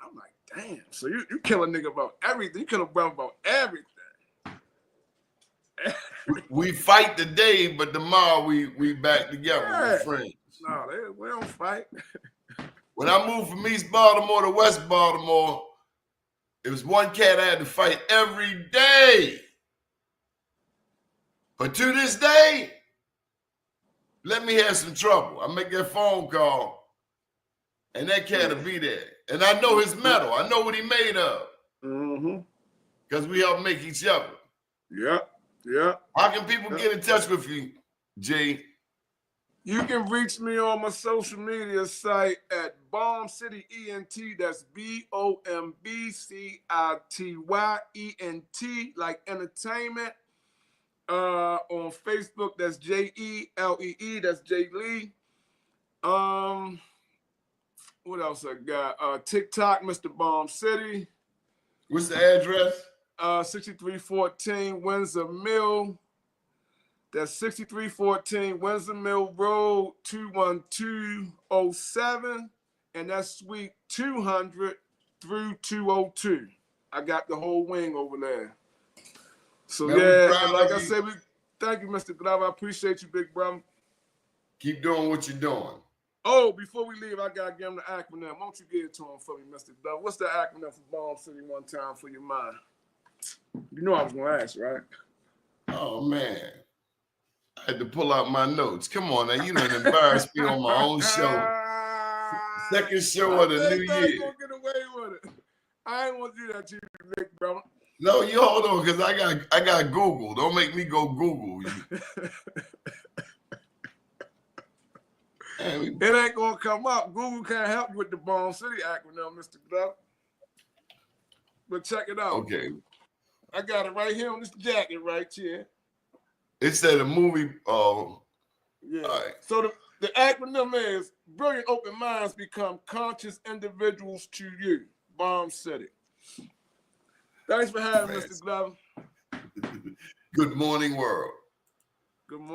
I'm like, damn. So you kill a nigga about everything. You kill a brother about everything. We fight today, but tomorrow we back together. We're friends. No, we don't fight. When I moved from East Baltimore to West Baltimore, it was one cat I had to fight every day. But to this day, let me have some trouble. I make that phone call, and that cat will be there. And I know his metal. I know what he made of. Because we help make each other. Yeah. How can people get in touch with you, Jay? You can reach me on my social media site at BOMBCITY ENT. That's BOMBCITY ENT, like entertainment. On Facebook, that's JELEE. That's Jay Lee. What else I got? TikTok, Mr. BOMBCITY. What's the address? 6314 Windsor Mill. That's 6314 Windsor Mill Road, 21207. And that's suite 200 through 202. I got the whole wing over there. So, man, yeah, and like I said, thank you, Mr. Glover. I appreciate you, big brother. Keep doing what you're doing. Oh, before we leave, I got to give him the acronym. Won't you give it to him for me, Mr. Glover? What's the acronym for BOMBCITY one time for your mind? You know I was going to ask, right? Oh, man. I had to pull out my notes. Come on, now. You done embarrassed me on my own show. Second show of the new year. I ain't going to get away with it. I ain't want to do that to you, big brother. No, you hold on, because I got Google. Don't make me go Google you. It ain't gonna come up. Google can't help you with the BOMBCITY acronym, Mr. Glover. But check it out. Okay. I got it right here on this jacket right here. It said a movie. Yeah. All right. So the acronym is Brilliant Open Minds Become Conscious Individuals to You. BOMBCITY. Thanks for having me, Mr. Glover. Good morning, world. Good morning.